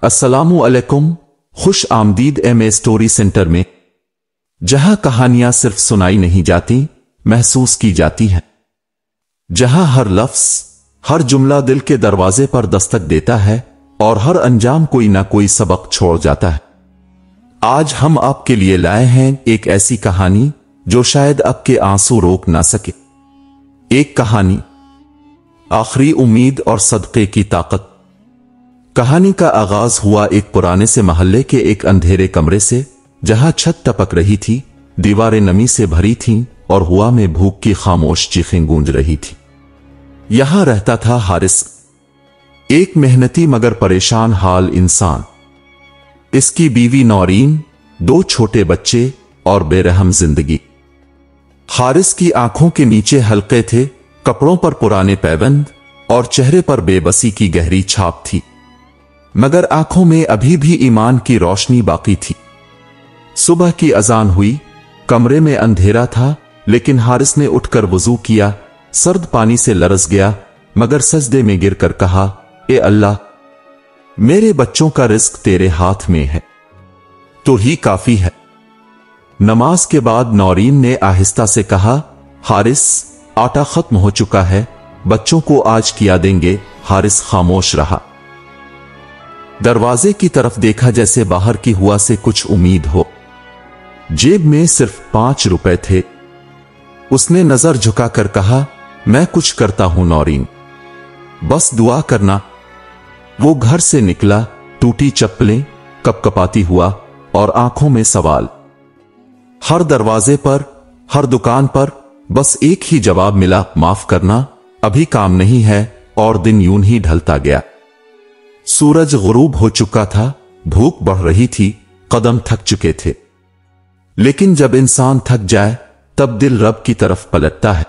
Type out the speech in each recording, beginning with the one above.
अस्सलामु अलैकुम, खुश आमदीद एम स्टोरी सेंटर में, जहां कहानियां सिर्फ सुनाई नहीं जाती, महसूस की जाती हैं। जहां हर लफ्ज, हर जुमला दिल के दरवाजे पर दस्तक देता है और हर अंजाम कोई ना कोई सबक छोड़ जाता है। आज हम आपके लिए लाए हैं एक ऐसी कहानी जो शायद आपके आंसू रोक ना सके। एक कहानी, आखिरी उम्मीद और सदक़े की ताकत। कहानी का आगाज हुआ एक पुराने से मोहल्ले के एक अंधेरे कमरे से, जहां छत टपक रही थी, दीवारें नमी से भरी थीं और हवा में भूख की खामोश चीखें गूंज रही थी। यहां रहता था हारिस, एक मेहनती मगर परेशान हाल इंसान। इसकी बीवी नौरीन, दो छोटे बच्चे और बेरहम जिंदगी। हारिस की आंखों के नीचे हल्के थे, कपड़ों पर पुराने पैबंद और चेहरे पर बेबसी की गहरी छाप थी, मगर आंखों में अभी भी ईमान की रोशनी बाकी थी। सुबह की अजान हुई, कमरे में अंधेरा था, लेकिन हारिस ने उठकर वुजू किया, सर्द पानी से लरस गया, मगर सजदे में गिरकर कहा, ए अल्लाह, मेरे बच्चों का रिस्क तेरे हाथ में है, तो ही काफी है। नमाज के बाद नौरीन ने आहिस्ता से कहा, हारिस, आटा खत्म हो चुका है, बच्चों को आज किया देंगे। हारिस खामोश रहा, दरवाजे की तरफ देखा जैसे बाहर की हुआ से कुछ उम्मीद हो। जेब में सिर्फ 5 रुपए थे। उसने नजर झुकाकर कहा, मैं कुछ करता हूं नौरीन, बस दुआ करना। वो घर से निकला, टूटी चप्पलें, कपकपाती हुआ और आंखों में सवाल। हर दरवाजे पर, हर दुकान पर बस एक ही जवाब मिला, माफ करना, अभी काम नहीं है। और दिन यूं ही ढलता गया। सूरज गुरूब हो चुका था, भूख बढ़ रही थी, कदम थक चुके थे। लेकिन जब इंसान थक जाए तब दिल रब की तरफ पलटता है।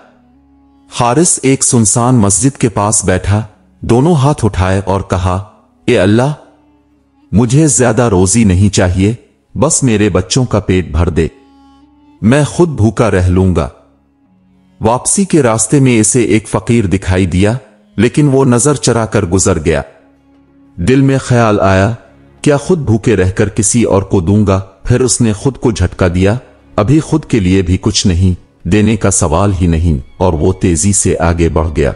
हारिस एक सुनसान मस्जिद के पास बैठा, दोनों हाथ उठाए और कहा, ए अल्लाह, मुझे ज्यादा रोजी नहीं चाहिए, बस मेरे बच्चों का पेट भर दे, मैं खुद भूखा रह लूंगा। वापसी के रास्ते में इसे एक फकीर दिखाई दिया, लेकिन वो नजर चराकर गुजर गया। दिल में ख्याल आया, क्या खुद भूखे रहकर किसी और को दूंगा। फिर उसने खुद को झटका दिया, अभी खुद के लिए भी कुछ नहीं, देने का सवाल ही नहीं, और वो तेजी से आगे बढ़ गया।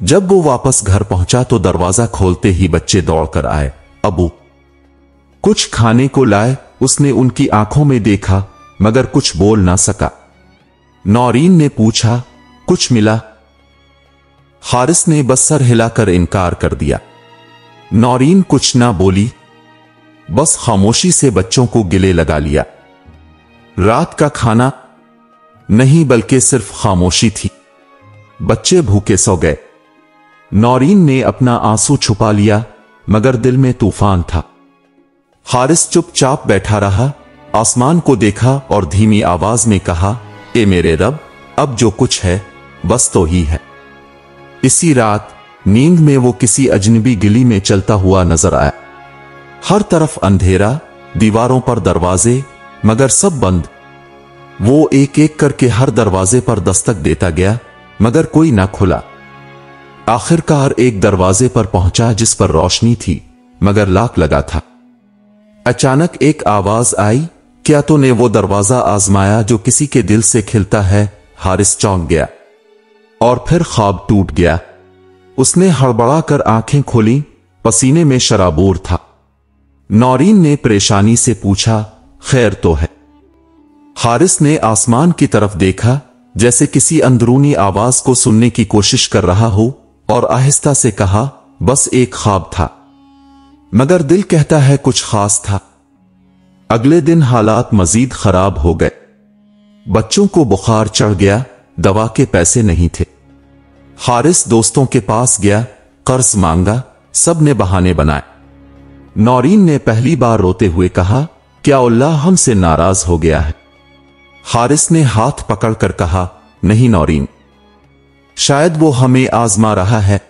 जब वो वापस घर पहुंचा तो दरवाजा खोलते ही बच्चे दौड़कर आए, अबू, कुछ खाने को लाए। उसने उनकी आंखों में देखा, मगर कुछ बोल ना सका। नौरीन ने पूछा, कुछ मिला? हारिस ने बस सर हिलाकर इनकार कर दिया। नौरीन कुछ ना बोली, बस खामोशी से बच्चों को गिले लगा लिया। रात का खाना नहीं, बल्कि सिर्फ खामोशी थी। बच्चे भूखे सो गए। नौरीन ने अपना आंसू छुपा लिया, मगर दिल में तूफान था। हारिस चुपचाप बैठा रहा, आसमान को देखा और धीमी आवाज में कहा, ए मेरे रब, अब जो कुछ है बस तो ही है। इसी रात नींद में वो किसी अजनबी गली में चलता हुआ नजर आया। हर तरफ अंधेरा, दीवारों पर दरवाजे, मगर सब बंद। वो एक एक करके हर दरवाजे पर दस्तक देता गया, मगर कोई ना खुला। आखिरकार एक दरवाजे पर पहुंचा जिस पर रोशनी थी, मगर लॉक लगा था। अचानक एक आवाज आई, क्या तूने वो दरवाजा आजमाया जो किसी के दिल से खिलता है? हारिस चौंक गया और फिर ख्वाब टूट गया। उसने हड़बड़ा कर आंखें खोली, पसीने में शराबूर था। नौरीन ने परेशानी से पूछा, खैर तो है? हारिस ने आसमान की तरफ देखा, जैसे किसी अंदरूनी आवाज को सुनने की कोशिश कर रहा हो, और आहिस्ता से कहा, बस एक ख्वाब था, मगर दिल कहता है कुछ खास था। अगले दिन हालात मजीद खराब हो गए। बच्चों को बुखार चढ़ गया, दवा के पैसे नहीं थे। हारिस दोस्तों के पास गया, कर्ज मांगा, सब ने बहाने बनाए। नौरीन ने पहली बार रोते हुए कहा, क्या अल्लाह हमसे नाराज हो गया है? हारिस ने हाथ पकड़कर कहा, नहीं नौरीन, शायद वो हमें आजमा रहा है।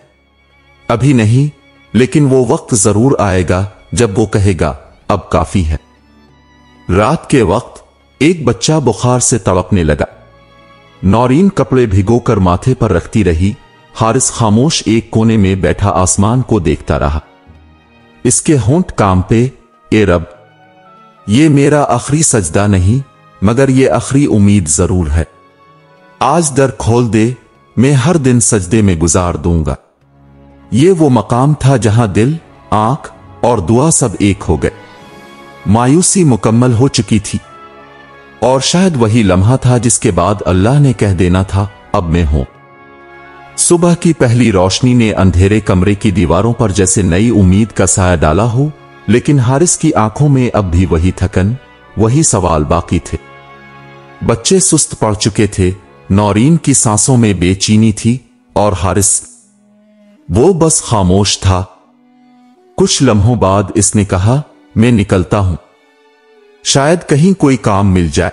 अभी नहीं, लेकिन वो वक्त जरूर आएगा जब वो कहेगा, अब काफी है। रात के वक्त एक बच्चा बुखार से तड़पने लगा। नौरीन कपड़े भिगोकर माथे पर रखती रही। हारिस खामोश एक कोने में बैठा आसमान को देखता रहा। इसके होंठ कांपे, ए रब, ये मेरा आखिरी सजदा नहीं मगर ये आखिरी उम्मीद जरूर है। आज दर खोल दे, मैं हर दिन सजदे में गुजार दूंगा। ये वो मकाम था जहां दिल, आंख और दुआ सब एक हो गए। मायूसी मुकम्मल हो चुकी थी और शायद वही लम्हा था जिसके बाद अल्लाह ने कह देना था, अब मैं हूं। सुबह की पहली रोशनी ने अंधेरे कमरे की दीवारों पर जैसे नई उम्मीद का साया डाला हो, लेकिन हारिस की आंखों में अब भी वही थकन, वही सवाल बाकी थे। बच्चे सुस्त पड़ चुके थे, नौरीन की सांसों में बेचैनी थी और हारिस, वो बस खामोश था। कुछ लम्हों बाद इसने कहा, मैं निकलता हूं, शायद कहीं कोई काम मिल जाए।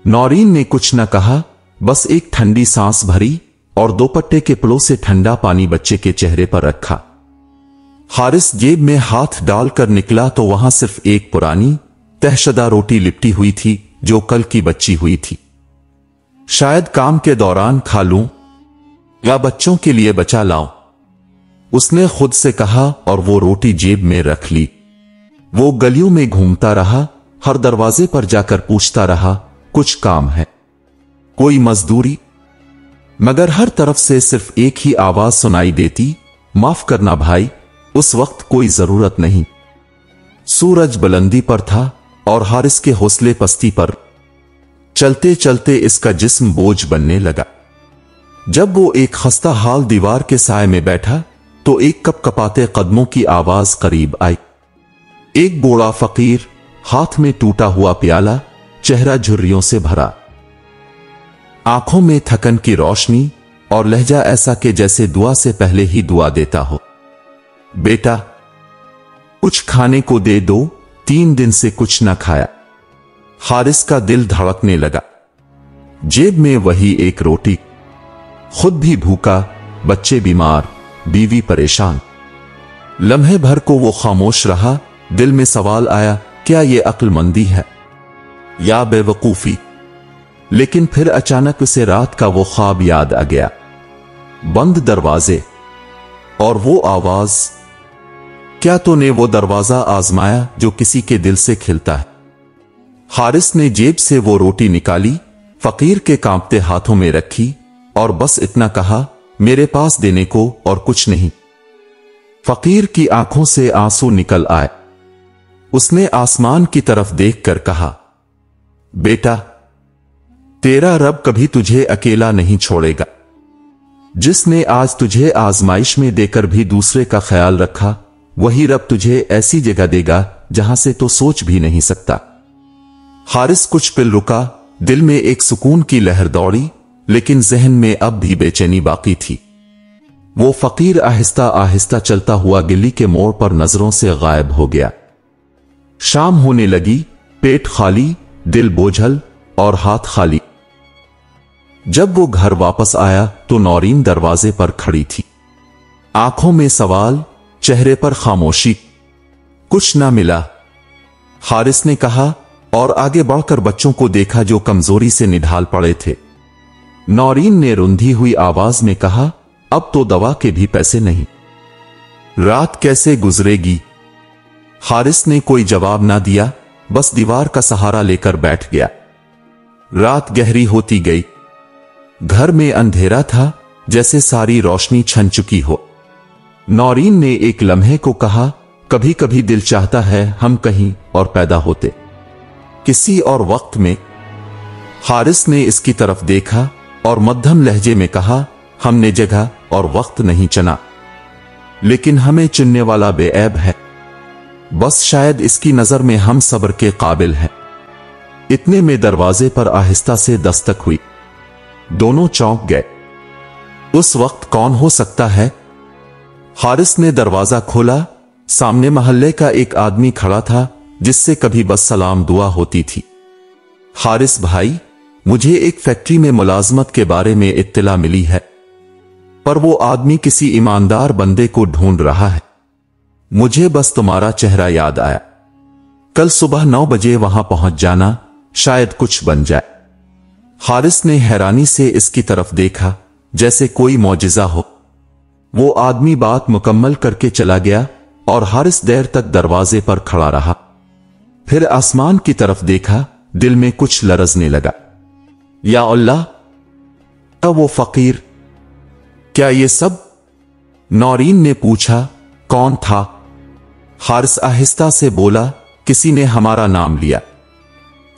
नौरीन ने कुछ न कहा, बस एक ठंडी सांस भरी और दोपट्टे के पलों से ठंडा पानी बच्चे के चेहरे पर रखा। हारिस जेब में हाथ डालकर निकला तो वहां सिर्फ एक पुरानी तहशदा रोटी लिपटी हुई थी जो कल की बची हुई थी। शायद काम के दौरान खा लूं या बच्चों के लिए बचा लाऊं, उसने खुद से कहा और वो रोटी जेब में रख ली। वो गलियों में घूमता रहा, हर दरवाजे पर जाकर पूछता रहा, कुछ काम है, कोई मजदूरी? मगर हर तरफ से सिर्फ एक ही आवाज सुनाई देती, माफ करना भाई, उस वक्त कोई जरूरत नहीं। सूरज बुलंदी पर था और हारिस के हौसले पस्ती पर। चलते चलते इसका जिस्म बोझ बनने लगा। जब वो एक खस्ता हाल दीवार के साए में बैठा तो एक कपकपाते कदमों की आवाज करीब आई। एक बूढ़ा फकीर, हाथ में टूटा हुआ प्याला, चेहरा झुर्रियों से भरा, आंखों में थकन की रोशनी और लहजा ऐसा कि जैसे दुआ से पहले ही दुआ देता हो। बेटा, कुछ खाने को दे दो, 3 दिन से कुछ न खाया। हारिस का दिल धड़कने लगा। जेब में वही एक रोटी, खुद भी भूखा, बच्चे बीमार, बीवी परेशान। लम्हे भर को वो खामोश रहा। दिल में सवाल आया, क्या ये अक्लमंदी है या बेवकूफी? लेकिन फिर अचानक उसे रात का वो ख्वाब याद आ गया। बंद दरवाजे और वो आवाज। क्या तूने वो दरवाजा आजमाया जो किसी के दिल से खिलता है? हारिस ने जेब से वो रोटी निकाली, फकीर के कांपते हाथों में रखी और बस इतना कहा, मेरे पास देने को और कुछ नहीं। फकीर की आंखों से आंसू निकल आए। उसने आसमान की तरफ देखकर कहा, बेटा, तेरा रब कभी तुझे अकेला नहीं छोड़ेगा। जिसने आज तुझे आजमाइश में देकर भी दूसरे का ख्याल रखा, वही रब तुझे ऐसी जगह देगा जहां से तो सोच भी नहीं सकता। हारिस कुछ पल रुका, दिल में एक सुकून की लहर दौड़ी, लेकिन जहन में अब भी बेचैनी बाकी थी। वो फकीर आहिस्ता आहिस्ता चलता हुआ गली के मोड़ पर नजरों से गायब हो गया। शाम होने लगी, पेट खाली, दिल बोझल और हाथ खाली। जब वो घर वापस आया तो नौरीन दरवाजे पर खड़ी थी, आंखों में सवाल, चेहरे पर खामोशी। कुछ ना मिला, हारिस ने कहा और आगे बढ़कर बच्चों को देखा जो कमजोरी से निढाल पड़े थे। नौरीन ने रुंधी हुई आवाज में कहा, अब तो दवा के भी पैसे नहीं, रात कैसे गुजरेगी? हारिस ने कोई जवाब ना दिया, बस दीवार का सहारा लेकर बैठ गया। रात गहरी होती गई। घर में अंधेरा था, जैसे सारी रोशनी छन चुकी हो। नौरीन ने एक लम्हे को कहा, कभी कभी दिल चाहता है हम कहीं और पैदा होते, किसी और वक्त में। हारिस ने इसकी तरफ देखा और मध्यम लहजे में कहा, हमने जगह और वक्त नहीं चुना, लेकिन हमें चुनने वाला बेऐब है। बस शायद इसकी नजर में हम सब्र के काबिल हैं। इतने में दरवाजे पर आहिस्ता से दस्तक हुई। दोनों चौंक गए। उस वक्त कौन हो सकता है? हारिस ने दरवाजा खोला। सामने मोहल्ले का एक आदमी खड़ा था जिससे कभी बस सलाम दुआ होती थी। हारिस भाई, मुझे एक फैक्ट्री में मुलाजमत के बारे में इत्तला मिली है, पर वो आदमी किसी ईमानदार बंदे को ढूंढ रहा है। मुझे बस तुम्हारा चेहरा याद आया। कल सुबह 9 बजे वहां पहुंच जाना, शायद कुछ बन जाए। हारिस ने हैरानी से इसकी तरफ देखा, जैसे कोई मौजिजा हो। वो आदमी बात मुकम्मल करके चला गया और हारिस देर तक दरवाजे पर खड़ा रहा। फिर आसमान की तरफ देखा, दिल में कुछ लरजने लगा। या अल्लाह, वो फकीर, क्या ये सब? नौरीन ने पूछा, कौन था? हारिस आहिस्ता से बोला, किसी ने हमारा नाम लिया,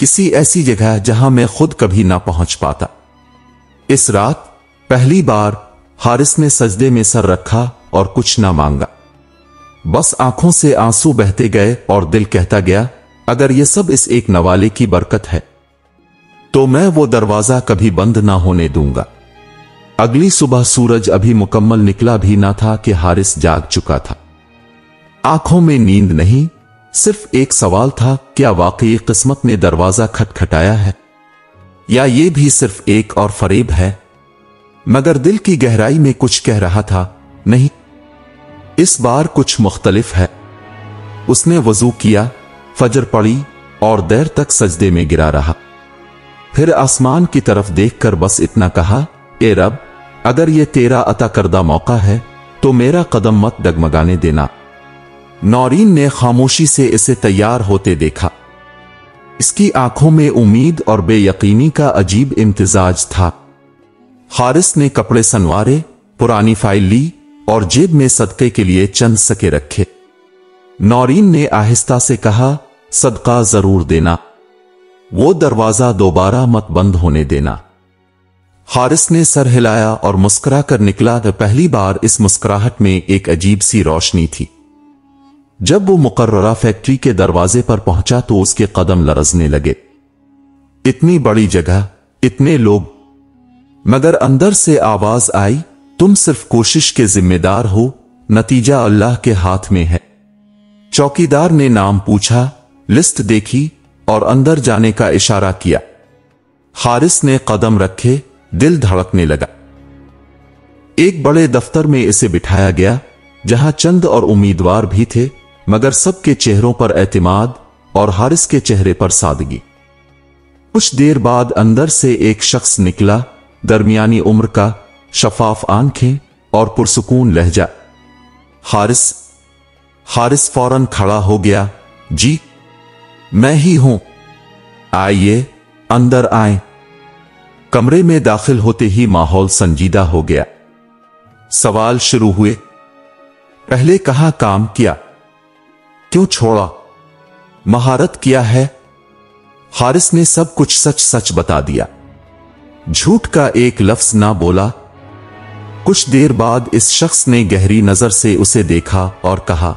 किसी ऐसी जगह जहां मैं खुद कभी ना पहुंच पाता। इस रात पहली बार हारिस ने सजदे में सर रखा और कुछ ना मांगा, बस आंखों से आंसू बहते गए और दिल कहता गया, अगर ये सब इस एक नवाले की बरकत है तो मैं वो दरवाजा कभी बंद ना होने दूंगा। अगली सुबह सूरज अभी मुकम्मल निकला भी ना था कि हारिस जाग चुका था। आंखों में नींद नहीं, सिर्फ एक सवाल था, क्या वाकई किस्मत ने दरवाजा खटखटाया है या ये भी सिर्फ एक और फरेब है? मगर दिल की गहराई में कुछ कह रहा था, नहीं, इस बार कुछ मुख्तलिफ है। उसने वजू किया, फजर पड़ी और देर तक सजदे में गिरा रहा। फिर आसमान की तरफ देखकर बस इतना कहा, ए रब, अगर ये तेरा अता करदा मौका है तो मेरा कदम मत डगमगाने देना। नौरीन ने खामोशी से इसे तैयार होते देखा। इसकी आंखों में उम्मीद और बेयकीनी का अजीब इम्तिजाज था। हारिस ने कपड़े संवारे, पुरानी फाइल ली और जेब में सदके के लिए चंद सके रखे। नौरीन ने आहिस्ता से कहा, सदका जरूर देना, वो दरवाजा दोबारा मत बंद होने देना। हारिस ने सर हिलाया और मुस्कुरा कर निकला। पहली बार इस मुस्कुराहट में एक अजीब सी रोशनी थी। जब वो मुकर्ररा फैक्ट्री के दरवाजे पर पहुंचा तो उसके कदम लरजने लगे। इतनी बड़ी जगह, इतने लोग, मगर अंदर से आवाज आई, तुम सिर्फ कोशिश के जिम्मेदार हो, नतीजा अल्लाह के हाथ में है। चौकीदार ने नाम पूछा, लिस्ट देखी और अंदर जाने का इशारा किया। हारिस ने कदम रखे, दिल धड़कने लगा। एक बड़े दफ्तर में इसे बिठाया गया जहां चंद और उम्मीदवार भी थे, मगर सबके चेहरों पर एतमाद और हारिस के चेहरे पर सादगी। कुछ देर बाद अंदर से एक शख्स निकला, दरमियानी उम्र का, शफाफ आंखें और पुरसुकून लहजा। हारिस फौरन खड़ा हो गया, जी मैं ही हूं, आइए अंदर आए। कमरे में दाखिल होते ही माहौल संजीदा हो गया। सवाल शुरू हुए, पहले कहां काम किया, क्यों छोड़ा, महारत किया है? हारिस ने सब कुछ सच सच बता दिया, झूठ का एक लफ्ज ना बोला। कुछ देर बाद इस शख्स ने गहरी नजर से उसे देखा और कहा,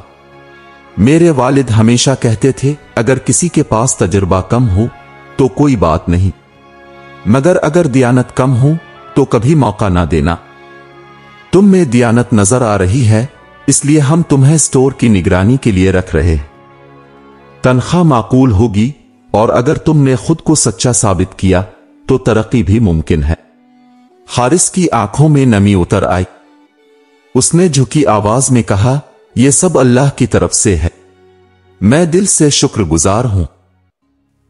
मेरे वालिद हमेशा कहते थे, अगर किसी के पास तजुर्बा कम हो तो कोई बात नहीं, मगर अगर दियानत कम हो तो कभी मौका ना देना। तुम में दियानत नजर आ रही है, इसलिए हम तुम्हें स्टोर की निगरानी के लिए रख रहे हैं। तनख्वाह माकूल होगी और अगर तुमने खुद को सच्चा साबित किया तो तरक्की भी मुमकिन है। हारिस की आंखों में नमी उतर आई। उसने झुकी आवाज में कहा, यह सब अल्लाह की तरफ से है, मैं दिल से शुक्रगुजार हूं।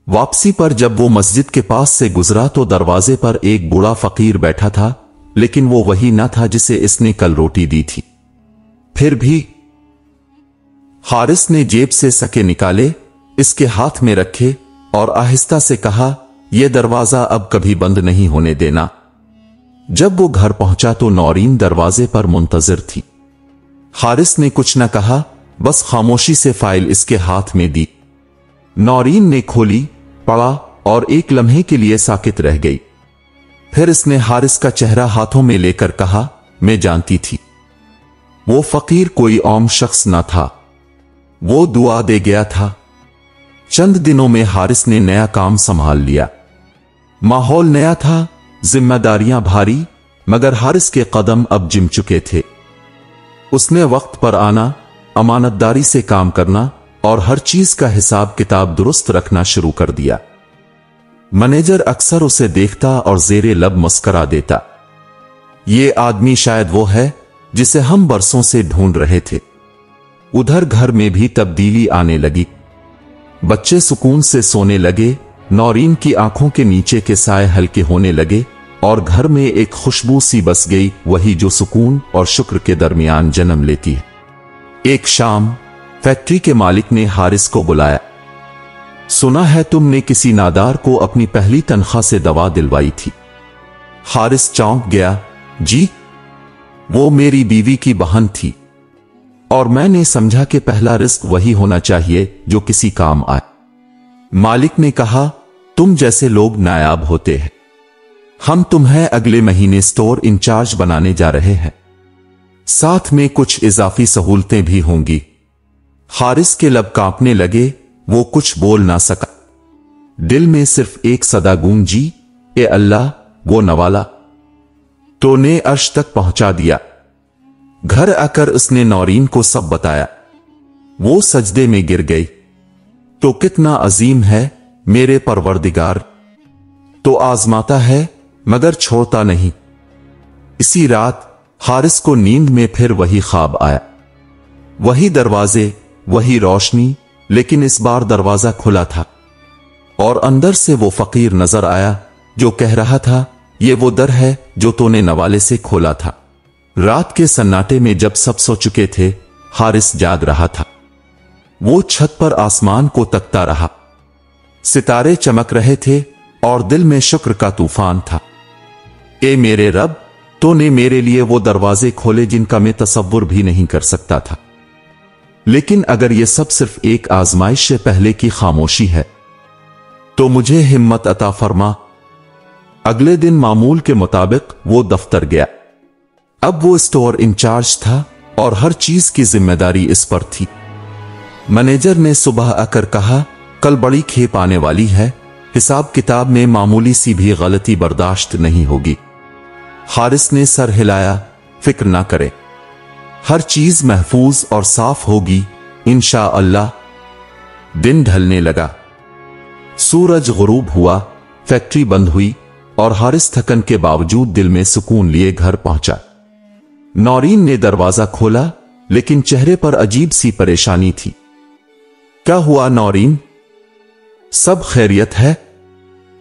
वापसी पर जब वो मस्जिद के पास से गुजरा तो दरवाजे पर एक बूढ़ा फकीर बैठा था, लेकिन वो वही ना था जिसे इसने कल रोटी दी थी। फिर भी हारिस ने जेब से सके निकाले, इसके हाथ में रखे और आहिस्ता से कहा, यह दरवाजा अब कभी बंद नहीं होने देना। जब वो घर पहुंचा तो नौरीन दरवाजे पर मुंतजिर थी। हारिस ने कुछ न कहा, बस खामोशी से फाइल इसके हाथ में दी। नौरीन ने खोली, पढ़ा और एक लम्हे के लिए साकित रह गई। फिर इसने हारिस का चेहरा हाथों में लेकर कहा, मैं जानती थी वो फकीर कोई आम शख्स न था, वो दुआ दे गया था। चंद दिनों में हारिस ने नया काम संभाल लिया। माहौल नया था, जिम्मेदारियां भारी, मगर हारिस के कदम अब जिम चुके थे। उसने वक्त पर आना, अमानतदारी से काम करना और हर चीज का हिसाब किताब दुरुस्त रखना शुरू कर दिया। मैनेजर अक्सर उसे देखता और जेरे लब मुस्करा देता, ये आदमी शायद वो है जिसे हम बरसों से ढूंढ रहे थे। उधर घर में भी तब्दीली आने लगी। बच्चे सुकून से सोने लगे, नौरीन की आंखों के नीचे के साए हल्के होने लगे और घर में एक खुशबू सी बस गई, वही जो सुकून और शुक्र के दरमियान जन्म लेती है। एक शाम फैक्ट्री के मालिक ने हारिस को बुलाया। सुना है तुमने किसी नादार को अपनी पहली तनख्वाह से दवा दिलवाई थी। हारिस चौंक गया। जी, वो मेरी बीवी की बहन थी और मैंने समझा कि पहला रिस्क वही होना चाहिए जो किसी काम आए। मालिक ने कहा, तुम जैसे लोग नायाब होते हैं। हम तुम्हें अगले महीने स्टोर इंचार्ज बनाने जा रहे हैं, साथ में कुछ इजाफी सहूलतें भी होंगी। हारिस के लब कांपने लगे। वो कुछ बोल ना सका। दिल में सिर्फ एक सदा गूंजी, ए अल्लाह, वो नवाला तो ने अर्श तक पहुंचा दिया। घर आकर उसने नौरीन को सब बताया। वो सजदे में गिर गई। तो कितना अजीम है मेरे परवरदिगार, तो आजमाता है मगर छोड़ता नहीं। इसी रात हारिस को नींद में फिर वही ख्वाब आया। वही दरवाजे, वही रोशनी, लेकिन इस बार दरवाजा खुला था और अंदर से वो फकीर नजर आया जो कह रहा था, ये वो दर है जो तूने नवाले से खोला था। रात के सन्नाटे में जब सब सो चुके थे, हारिस जाग रहा था। वो छत पर आसमान को तकता रहा। सितारे चमक रहे थे और दिल में शुक्र का तूफान था। ए मेरे रब, तूने मेरे लिए वो दरवाजे खोले जिनका मैं तसव्वुर भी नहीं कर सकता था। लेकिन अगर ये सब सिर्फ एक आजमाइश से पहले की खामोशी है तो मुझे हिम्मत अता फरमा। अगले दिन मामूल के मुताबिक वो दफ्तर गया। अब वो स्टोर इंचार्ज था और हर चीज की जिम्मेदारी इस पर थी। मैनेजर ने सुबह आकर कहा, कल बड़ी खेप आने वाली है, हिसाब किताब में मामूली सी भी गलती बर्दाश्त नहीं होगी। हारिस ने सर हिलाया, फिक्र ना करे, हर चीज महफूज और साफ होगी इंशाअल्लाह। दिन ढलने लगा। सूरज गुरूब हुआ। फैक्ट्री बंद हुई और हारिस थकन के बावजूद दिल में सुकून लिए घर पहुंचा। नौरीन ने दरवाजा खोला, लेकिन चेहरे पर अजीब सी परेशानी थी। क्या हुआ नौरीन, सब खैरियत है?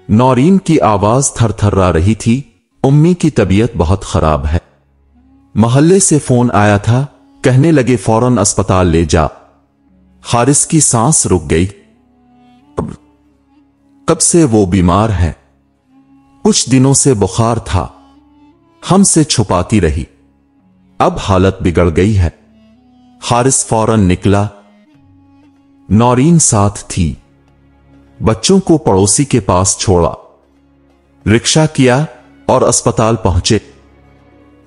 नौरीन की आवाज थरथरा रही थी। उम्मी की तबीयत बहुत खराब है। मोहल्ले से फोन आया था, कहने लगे फौरन अस्पताल ले जा। हारिस की सांस रुक गई। कब से वो बीमार है? कुछ दिनों से बुखार था, हमसे छुपाती रही, अब हालत बिगड़ गई है। हारिस फौरन निकला। नौरीन साथ थी। बच्चों को पड़ोसी के पास छोड़ा, रिक्शा किया और अस्पताल पहुंचे।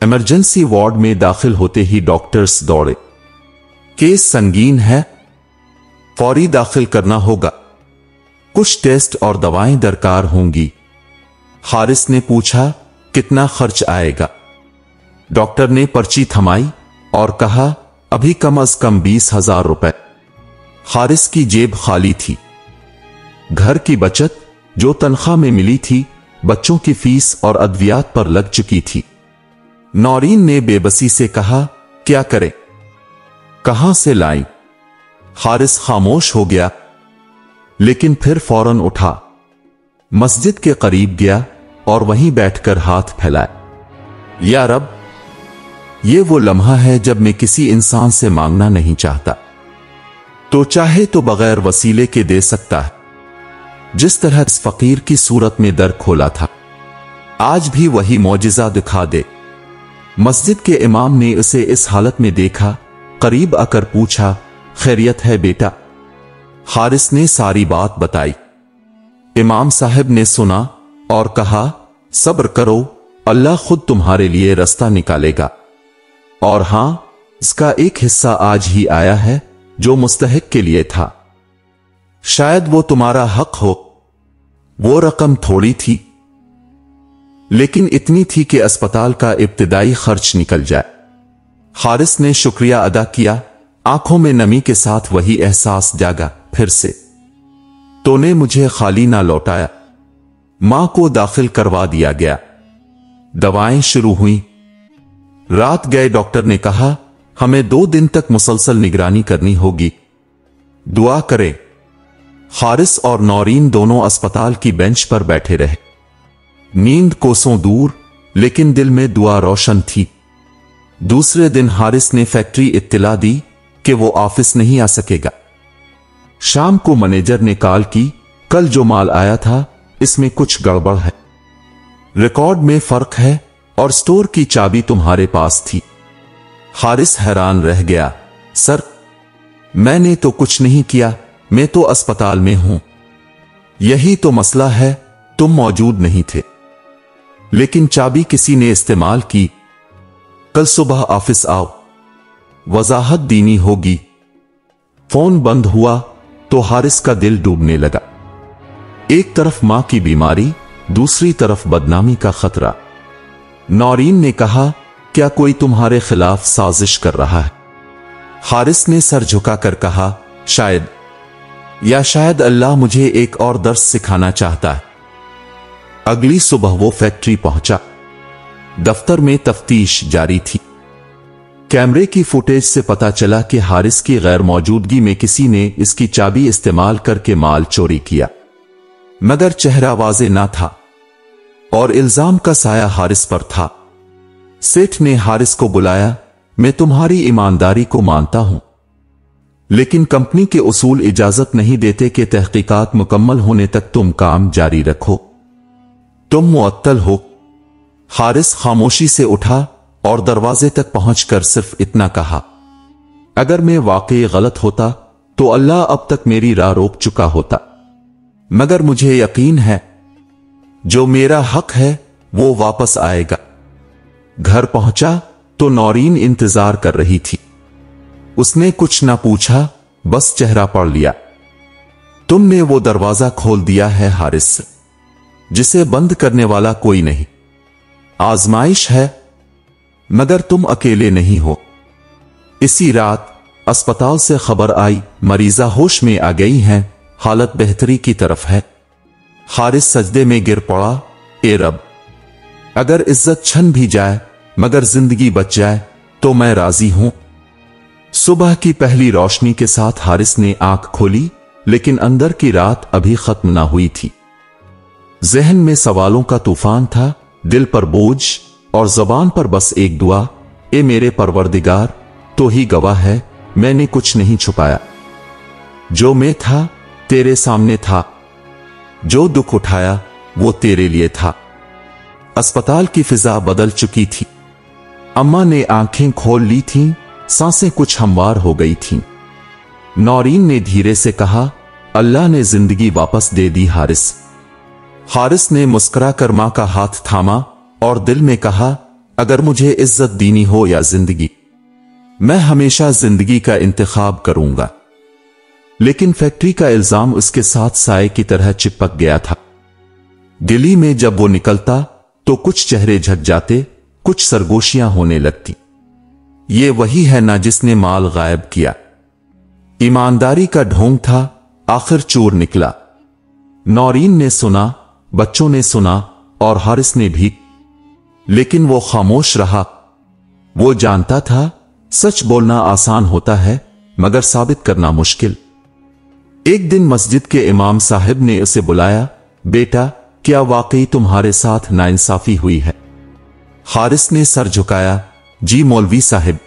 इमरजेंसी वार्ड में दाखिल होते ही डॉक्टर्स दौड़े। केस संगीन है, फौरी दाखिल करना होगा, कुछ टेस्ट और दवाएं दरकार होंगी। हारिस ने पूछा, कितना खर्च आएगा? डॉक्टर ने पर्ची थमाई और कहा, अभी कम से कम 20,000 रुपए। हारिस की जेब खाली थी। घर की बचत जो तनख्वाह में मिली थी, बच्चों की फीस और अद्वियात पर लग चुकी थी। नौरीन ने बेबसी से कहा, क्या करें, कहां से लाएं? हारिस खामोश हो गया, लेकिन फिर फौरन उठा, मस्जिद के करीब गया और वहीं बैठकर हाथ फैलाए। या रब, ये वो लम्हा है जब मैं किसी इंसान से मांगना नहीं चाहता तो चाहे तो बगैर वसीले के दे सकता है। जिस तरह इस फकीर की सूरत में दर खोला था, आज भी वही मौजिजा दिखा दे। मस्जिद के इमाम ने उसे इस हालत में देखा, करीब आकर पूछा, खैरियत है बेटा? हारिस ने सारी बात बताई। इमाम साहब ने सुना और कहा, सब्र करो, अल्लाह खुद तुम्हारे लिए रास्ता निकालेगा। और हां, इसका एक हिस्सा आज ही आया है जो मुस्तहिक के लिए था। शायद वो तुम्हारा हक हो। वो रकम थोड़ी थी, लेकिन इतनी थी कि अस्पताल का इब्तिदाई खर्च निकल जाए। हारिस ने शुक्रिया अदा किया। आंखों में नमी के साथ वही एहसास जागा फिर से, तूने मुझे खाली ना लौटाया। मां को दाखिल करवा दिया गया। दवाएं शुरू हुई। रात गए। डॉक्टर ने कहा, हमें 2 दिन तक मुसलसल निगरानी करनी होगी, दुआ करें। हारिस और नौरीन दोनों अस्पताल की बेंच पर बैठे रहे। नींद कोसों दूर, लेकिन दिल में दुआ रोशन थी। दूसरे दिन हारिस ने फैक्ट्री इत्तिला दी कि वो ऑफिस नहीं आ सकेगा। शाम को मैनेजर ने कॉल की, कल जो माल आया था इसमें कुछ गड़बड़ है, रिकॉर्ड में फर्क है और स्टोर की चाबी तुम्हारे पास थी। हारिस हैरान रह गया, सर मैंने तो कुछ नहीं किया, मैं तो अस्पताल में हूं। यही तो मसला है, तुम मौजूद नहीं थे, लेकिन चाबी किसी ने इस्तेमाल की। कल सुबह ऑफिस आओ, वजाहत देनी होगी। फोन बंद हुआ तो हारिस का दिल डूबने लगा। एक तरफ मां की बीमारी, दूसरी तरफ बदनामी का खतरा। नौरीन ने कहा, क्या कोई तुम्हारे खिलाफ साजिश कर रहा है? हारिस ने सर झुकाकर कहा, शायद, या शायद अल्लाह मुझे एक और दर्स सिखाना चाहता है। अगली सुबह वो फैक्ट्री पहुंचा। दफ्तर में तफ्तीश जारी थी। कैमरे की फुटेज से पता चला कि हारिस की गैर मौजूदगी में किसी ने इसकी चाबी इस्तेमाल करके माल चोरी किया, मगर चेहरा वाज़ेह ना था और इल्जाम का साया हारिस पर था। सेठ ने हारिस को बुलाया, मैं तुम्हारी ईमानदारी को मानता हूं, लेकिन कंपनी के उसूल इजाजत नहीं देते कि तहकीकात मुकम्मल होने तक तुम काम जारी रखो, तुम मुअत्तल हो। हारिस खामोशी से उठा और दरवाजे तक पहुंचकर सिर्फ इतना कहा, अगर मैं वाकई गलत होता तो अल्लाह अब तक मेरी राह रोक चुका होता, मगर मुझे यकीन है जो मेरा हक है वो वापस आएगा। घर पहुंचा तो नौरीन इंतजार कर रही थी। उसने कुछ ना पूछा, बस चेहरा पढ़ लिया। तुमने वो दरवाजा खोल दिया है हारिस, जिसे बंद करने वाला कोई नहीं। आजमाइश है, मगर तुम अकेले नहीं हो। इसी रात अस्पताल से खबर आई, मरीजा होश में आ गई हैं, हालत बेहतरी की तरफ है। हारिस सजदे में गिर पड़ा, ए रब, अगर इज्जत छन भी जाए मगर जिंदगी बच जाए तो मैं राजी हूं। सुबह की पहली रोशनी के साथ हारिस ने आंख खोली, लेकिन अंदर की रात अभी खत्म ना हुई थी। जहन में सवालों का तूफान था, दिल पर बोझ और जबान पर बस एक दुआ, ए मेरे परवरदिगार, तो ही गवाह है मैंने कुछ नहीं छुपाया। जो मैं था तेरे सामने था, जो दुख उठाया वो तेरे लिए था। अस्पताल की फिजा बदल चुकी थी। अम्मा ने आंखें खोल ली थीं, सांसें कुछ हमवार हो गई थीं। नौरीन ने धीरे से कहा, अल्लाह ने जिंदगी वापस दे दी हारिस। हारिस ने मुस्कुराकर मां का हाथ थामा और दिल में कहा, अगर मुझे इज्जत दीनी हो या जिंदगी, मैं हमेशा जिंदगी का इंतखाब करूंगा। लेकिन फैक्ट्री का इल्जाम उसके साथ साए की तरह चिपक गया था। दिल्ली में जब वो निकलता तो कुछ चेहरे झक जाते, कुछ सरगोशियां होने लगती। ये वही है ना जिसने माल गायब किया। ईमानदारी का ढोंग था, आखिर चोर निकला। नौरीन ने सुना, बच्चों ने सुना और हारिस ने भी, लेकिन वो खामोश रहा। वो जानता था सच बोलना आसान होता है, मगर साबित करना मुश्किल। एक दिन मस्जिद के इमाम साहब ने उसे बुलाया, बेटा क्या वाकई तुम्हारे साथ नाइंसाफी हुई है? हारिस ने सर झुकाया, जी मौलवी साहब,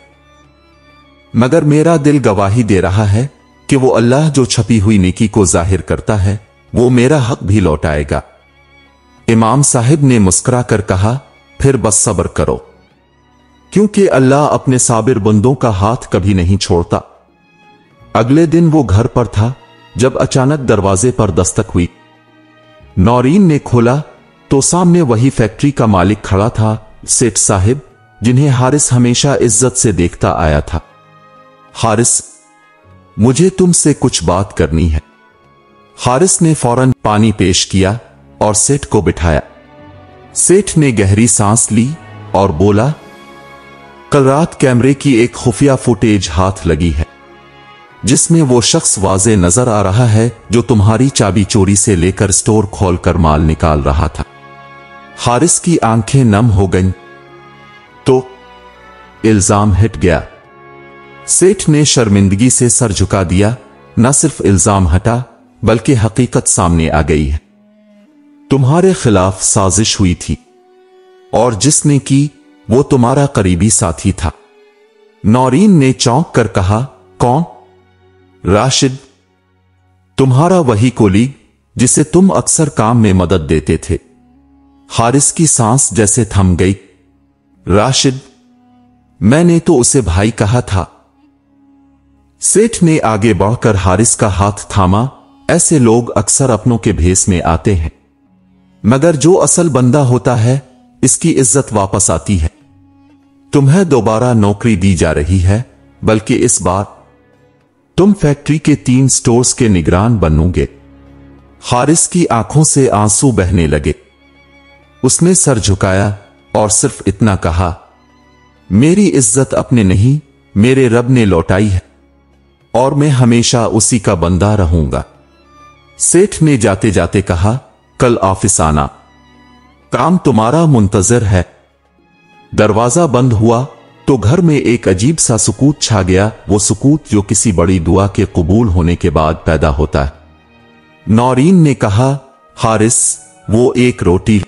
मगर मेरा दिल गवाही दे रहा है कि वो अल्लाह जो छपी हुई नेकी को जाहिर करता है वो मेरा हक भी लौटाएगा। इमाम साहब ने मुस्कुरा कर कहा, फिर बस सब्र करो, क्योंकि अल्लाह अपने साबिर बंदों का हाथ कभी नहीं छोड़ता। अगले दिन वो घर पर था जब अचानक दरवाजे पर दस्तक हुई। नौरीन ने खोला तो सामने वही फैक्ट्री का मालिक खड़ा था, सेठ साहिब, जिन्हें हारिस हमेशा इज्जत से देखता आया था। हारिस, मुझे तुमसे कुछ बात करनी है। हारिस ने फौरन पानी पेश किया और सेठ को बिठाया। सेठ ने गहरी सांस ली और बोला, कल रात कैमरे की एक खुफिया फुटेज हाथ लगी है, जिसमें वो शख्स वाज़े नजर आ रहा है जो तुम्हारी चाबी चोरी से लेकर स्टोर खोलकर माल निकाल रहा था। हारिस की आंखें नम हो गईं। तो इल्जाम हिट गया। सेठ ने शर्मिंदगी से सर झुका दिया, न सिर्फ इल्जाम हटा बल्कि हकीकत सामने आ गई है। तुम्हारे खिलाफ साजिश हुई थी और जिसने की वो तुम्हारा करीबी साथी था। नौरीन ने चौंक कर कहा, कौन? राशिद, तुम्हारा वही कोलीग जिसे तुम अक्सर काम में मदद देते थे। हारिस की सांस जैसे थम गई। राशिद, मैंने तो उसे भाई कहा था। सेठ ने आगे बढ़कर हारिस का हाथ थामा। ऐसे लोग अक्सर अपनों के भेस में आते हैं, मगर जो असल बंदा होता है इसकी इज्जत वापस आती है। तुम्हें दोबारा नौकरी दी जा रही है, बल्कि इस बार तुम फैक्ट्री के 3 स्टोर्स के निगरान बनोगे। हारिस की आंखों से आंसू बहने लगे। उसने सर झुकाया और सिर्फ इतना कहा, मेरी इज्जत अपने नहीं, मेरे रब ने लौटाई है और मैं हमेशा उसी का बंदा रहूंगा। सेठ ने जाते जाते कहा, कल ऑफिस आना, काम तुम्हारा मुंतजर है। दरवाजा बंद हुआ तो घर में एक अजीब सा सुकूत छा गया, वो सुकूत जो किसी बड़ी दुआ के कबूल होने के बाद पैदा होता है। नौरीन ने कहा, हारिस, वो एक रोटी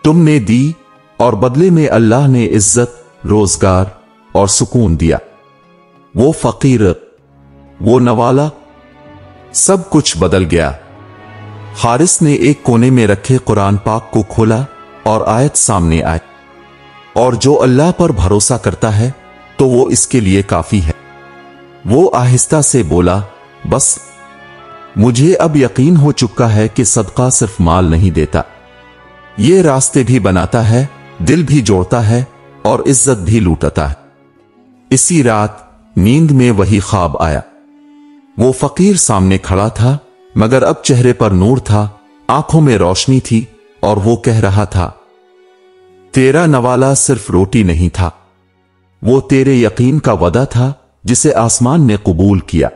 तुमने दी और बदले में अल्लाह ने इज्जत, रोजगार और सुकून दिया। वो फकीर, वो नवाला, सब कुछ बदल गया। हारिस ने एक कोने में रखे कुरान पाक को खोला और आयत सामने आई, और जो अल्लाह पर भरोसा करता है तो वो इसके लिए काफी है। वो आहिस्ता से बोला, बस मुझे अब यकीन हो चुका है कि सदका सिर्फ माल नहीं देता, ये रास्ते भी बनाता है, दिल भी जोड़ता है और इज्जत भी लूटता है। इसी रात नींद में वही ख्वाब आया। वो फकीर सामने खड़ा था, मगर अब चेहरे पर नूर था, आंखों में रोशनी थी और वो कह रहा था, तेरा नवाला सिर्फ रोटी नहीं था, वो तेरे यकीन का वदा था जिसे आसमान ने कबूल किया।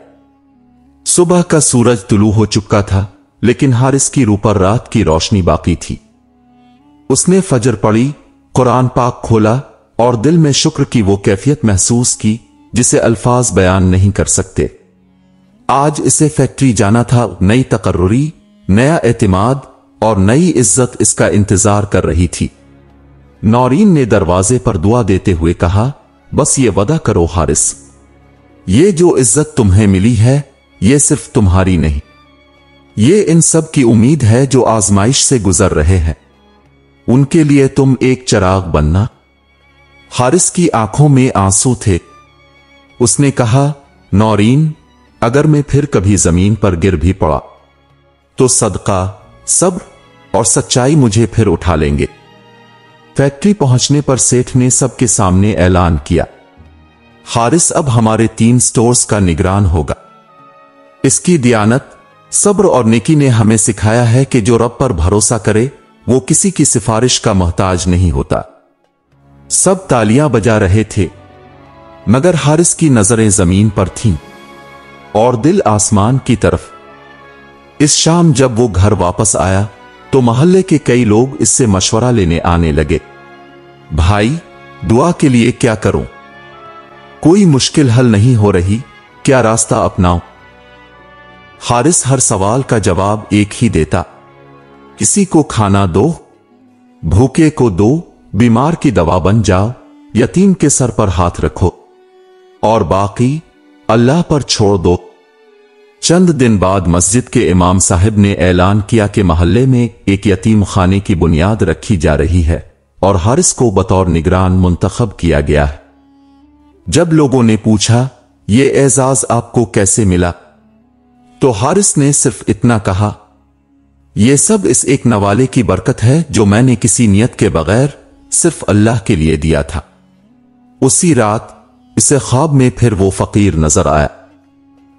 सुबह का सूरज तुलू हो चुका था, लेकिन हारिस की रूह पर रात की रोशनी बाकी थी। उसने फजर पढ़ी, कुरान पाक खोला और दिल में शुक्र की वो कैफियत महसूस की जिसे अल्फाज बयान नहीं कर सकते। आज इसे फैक्ट्री जाना था। नई तकर्रुरी, नया एतमाद और नई इज्जत इसका इंतजार कर रही थी। नौरीन ने दरवाजे पर दुआ देते हुए कहा, बस ये वदा करो हारिस, ये जो इज्जत तुम्हें मिली है ये सिर्फ तुम्हारी नहीं, ये इन सब की उम्मीद है जो आजमाइश से गुजर रहे हैं। उनके लिए तुम एक चिराग बनना। हारिस की आंखों में आंसू थे। उसने कहा, नौरीन, अगर मैं फिर कभी जमीन पर गिर भी पड़ा तो सदका, सब्र और सच्चाई मुझे फिर उठा लेंगे। फैक्ट्री पहुंचने पर सेठ ने सबके सामने ऐलान किया, हारिस अब हमारे 3 स्टोर्स का निगरान होगा। इसकी दियानत, सब्र और नेकी ने हमें सिखाया है कि जो रब पर भरोसा करे वो किसी की सिफारिश का मोहताज नहीं होता। सब तालियां बजा रहे थे, मगर हारिस की नजरें जमीन पर थीं और दिल आसमान की तरफ। इस शाम जब वो घर वापस आया तो मोहल्ले के कई लोग इससे मशवरा लेने आने लगे, भाई, दुआ के लिए क्या करूं? कोई मुश्किल हल नहीं हो रही, क्या रास्ता अपनाऊं? हारिस हर सवाल का जवाब एक ही देता, किसी को खाना दो, भूखे को दो, बीमार की दवा बन जाओ, यतीम के सर पर हाथ रखो और बाकी अल्लाह पर छोड़ दो। चंद दिन बाद मस्जिद के इमाम साहब ने ऐलान किया कि मोहल्ले में एक यतीम खाने की बुनियाद रखी जा रही है और हारिस को बतौर निगरान मुंतखब किया गया है। जब लोगों ने पूछा, ये एजाज आपको कैसे मिला, तो हारिस ने सिर्फ इतना कहा, यह सब इस एक नवाले की बरकत है जो मैंने किसी नियत के बगैर सिर्फ अल्लाह के लिए दिया था। उसी रात इसे ख्वाब में फिर वो फकीर नजर आया,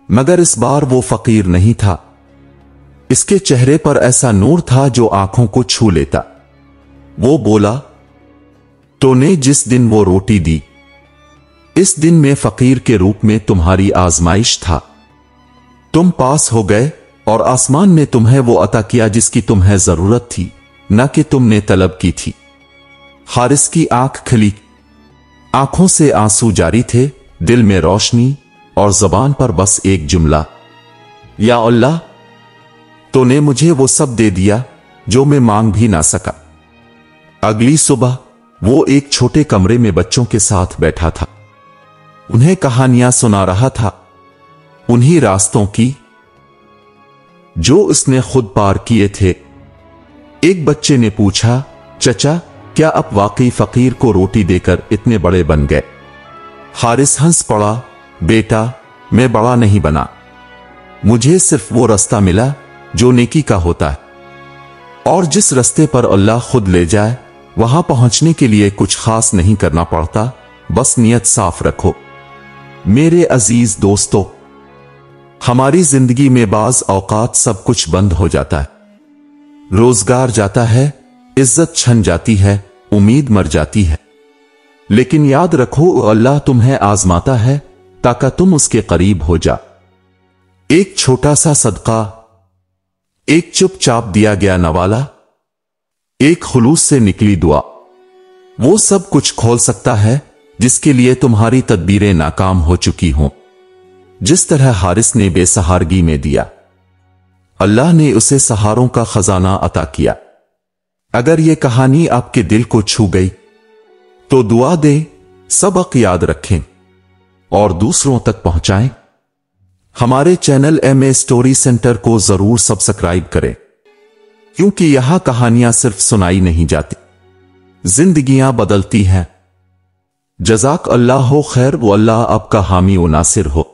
मगर इस बार वो फकीर नहीं था। इसके चेहरे पर ऐसा नूर था जो आंखों को छू लेता। वो बोला, तूने जिस दिन वो रोटी दी, इस दिन में फकीर के रूप में तुम्हारी आजमाइश था। तुम पास हो गए और आसमान ने तुम्हें वो अता किया जिसकी तुम्हें जरूरत थी, न कि तुमने तलब की थी। हारिस की आंख खिली, आंखों से आंसू जारी थे, दिल में रोशनी और जबान पर बस एक जुमला, या अल्लाह, तूने मुझे वो सब दे दिया जो मैं मांग भी ना सका। अगली सुबह वो एक छोटे कमरे में बच्चों के साथ बैठा था। उन्हें कहानियां सुना रहा था, उन्हीं रास्तों की जो उसने खुद पार किए थे। एक बच्चे ने पूछा, चचा, क्या आप वाकई फकीर को रोटी देकर इतने बड़े बन गए? हारिस हंस पड़ा, बेटा, मैं बड़ा नहीं बना, मुझे सिर्फ वो रास्ता मिला जो नेकी का होता है, और जिस रास्ते पर अल्लाह खुद ले जाए वहां पहुंचने के लिए कुछ खास नहीं करना पड़ता, बस नियत साफ रखो। मेरे अजीज दोस्तों, हमारी जिंदगी में बाज औकात सब कुछ बंद हो जाता है, रोजगार जाता है, इज्जत छन जाती है, उम्मीद मर जाती है, लेकिन याद रखो अल्लाह तुम्हें आजमाता है ताकि तुम उसके करीब हो जा। एक छोटा सा सदका, एक चुपचाप दिया गया नवाला, एक खुलूस से निकली दुआ, वो सब कुछ खोल सकता है जिसके लिए तुम्हारी तदबीरें नाकाम हो चुकी हों। जिस तरह हारिस ने बेसहारगी में दिया, अल्लाह ने उसे सहारों का खजाना अता किया। अगर यह कहानी आपके दिल को छू गई तो दुआ दे, सबक याद रखें और दूसरों तक पहुंचाएं। हमारे चैनल MA स्टोरी सेंटर को जरूर सब्सक्राइब करें, क्योंकि यहां कहानियां सिर्फ सुनाई नहीं जाती, जिंदगियां बदलती हैं। जज़ाक अल्लाह खैर व अल्लाह आपका हामी व नासिर हो।